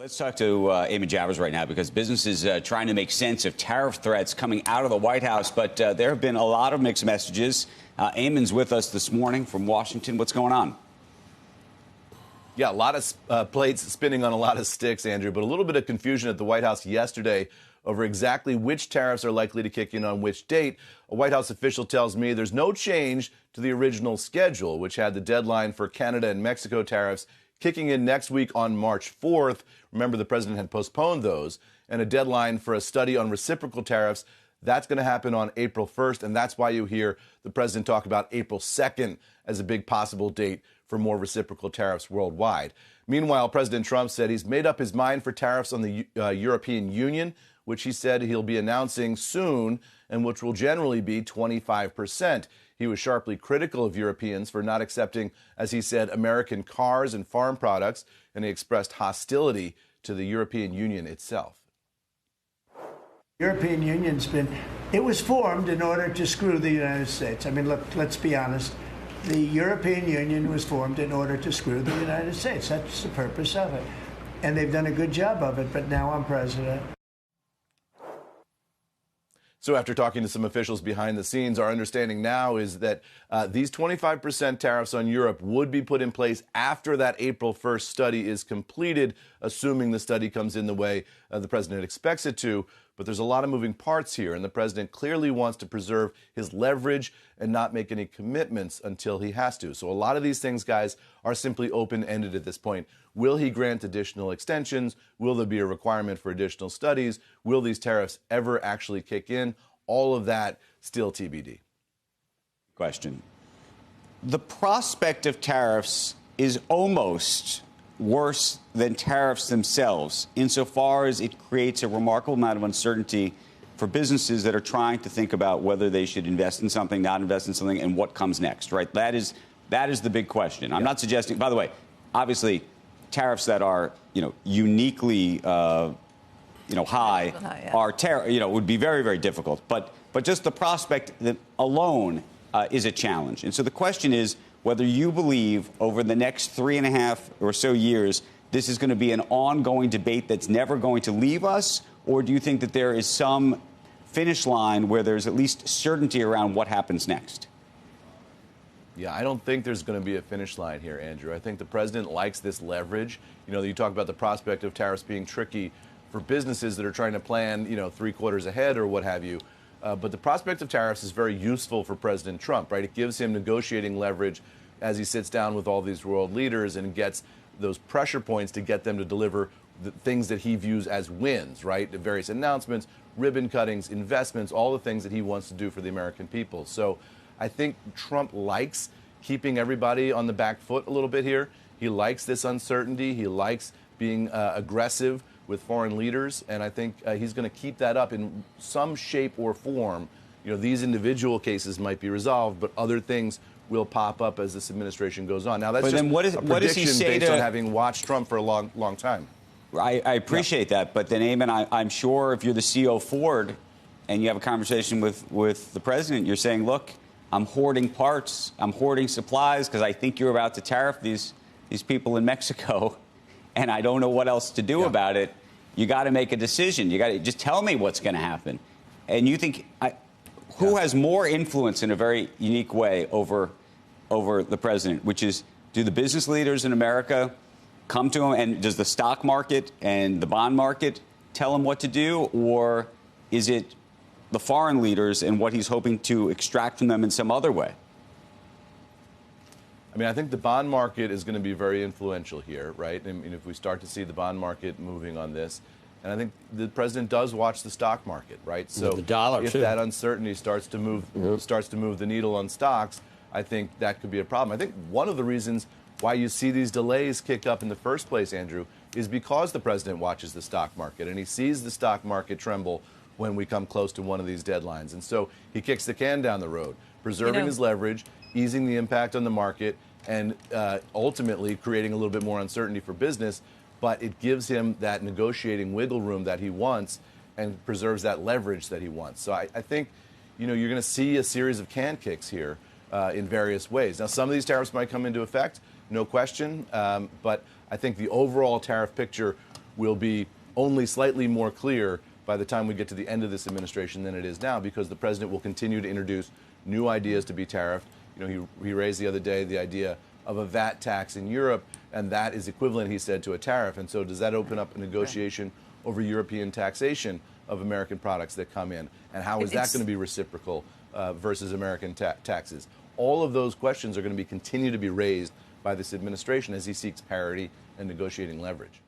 Let's talk to Eamon Javers right now because business is trying to make sense of tariff threats coming out of the White House. But there have been a lot of mixed messages. Eamon's with us this morning from Washington. What's going on? Yeah, a lot of plates spinning on a lot of sticks, Andrew, but a little bit of confusion at the White House yesterday over exactly which tariffs are likely to kick in on which date. A White House official tells me there's no change to the original schedule, which had the deadline for Canada and Mexico tariffs kicking in next week on March 4th. Remember, the president had postponed those, and a deadline for a study on reciprocal tariffs. That's going to happen on April 1st, and that's why you hear the president talk about April 2nd as a big possible date for more reciprocal tariffs worldwide. Meanwhile, President Trump said he's made up his mind for tariffs on the European Union, which he said he'll be announcing soon, and which will generally be 25%. He was sharply critical of Europeans for not accepting, as he said, American cars and farm products, and he expressed hostility to the European Union itself. European Union's it was formed in order to screw the United States. I mean, look, let's be honest. The European Union was formed in order to screw the United States. That's the purpose of it. And they've done a good job of it, but now I'm president. So after talking to some officials behind the scenes, our understanding now is that these 25% tariffs on Europe would be put in place after that April 1st study is completed, assuming the study comes in the way the president expects it to. But there's a lot of moving parts here, and the president clearly wants to preserve his leverage and not make any commitments until he has to. So a lot of these things, guys, are simply open-ended at this point. Will he grant additional extensions? Will there be a requirement for additional studies? Will these tariffs ever actually kick in? All of that still TBD. Question. The prospect of tariffs is almost worse than tariffs themselves, insofar as it creates a remarkable amount of uncertainty for businesses that are trying to think about whether they should invest in something, not invest in something, and what comes next, right? That is the big question. I'm not suggesting, by the way, obviously, tariffs that are, uniquely, high are, would be very, very difficult. But just the prospect that alone is a challenge. And so the question is whether you believe over the next 3.5 or so years, this is going to be an ongoing debate that's never going to leave us, or do you think that there is some finish line where there's at least certainty around what happens next? Yeah, I don't think there's going to be a finish line here, Andrew. I think the president likes this leverage. You talk about the prospect of tariffs being tricky for businesses that are trying to plan, 3 quarters ahead or what have you. But the prospect of tariffs is very useful for President Trump, right? It gives him negotiating leverage as he sits down with all these world leaders and gets those pressure points to get them to deliver the things that he views as wins, right? The various announcements, ribbon cuttings, investments, all the things that he wants to do for the American people. So I think Trump likes keeping everybody on the back foot a little bit here. He likes this uncertainty. He likes being aggressive with foreign leaders, and I think he's going to keep that up in some shape or form. These individual cases might be resolved, but other things will pop up as this administration goes on. Now, that's just a prediction based on having watched Trump for a long, long time. I appreciate that, but then, Eamon, I'm sure if you're the CEO of Ford and you have a conversation with the president, you're saying, look, I'm hoarding parts, I'm hoarding supplies because I think you're about to tariff these people in Mexico, and I don't know what else to do about it. You got to make a decision. You got to just tell me what's going to happen. And you think who has more influence in a very unique way over the president, which is, do the business leaders in America come to him, and does the stock market and the bond market tell him what to do, or is it the foreign leaders and what he's hoping to extract from them in some other way? I mean, I think the bond market is going to be very influential here, right? I mean, if we start to see the bond market moving on this, and I think the president does watch the stock market, right? So the dollar, if that uncertainty starts to move the needle on stocks, I think that could be a problem. I think one of the reasons why you see these delays kick up in the first place, Andrew, is because the president watches the stock market and he sees the stock market tremble when we come close to one of these deadlines. And so he kicks the can down the road, preserving his leverage, easing the impact on the market, and ultimately creating a little bit more uncertainty for business. But it gives him that negotiating wiggle room that he wants and preserves that leverage that he wants. So I think, you're going to see a series of can kicks here in various ways. Now, some of these tariffs might come into effect, no question. But I think the overall tariff picture will be only slightly more clear by the time we get to the end of this administration than it is now, because the president will continue to introduce new ideas to be tariffed. You know, he raised the other day the idea of a VAT tax in Europe, and that is equivalent, he said, to a tariff. And so does that open up a negotiation over European taxation of American products that come in? And how is that going to be reciprocal versus American taxes? All of those questions are going to continue to be raised by this administration as he seeks parity and negotiating leverage.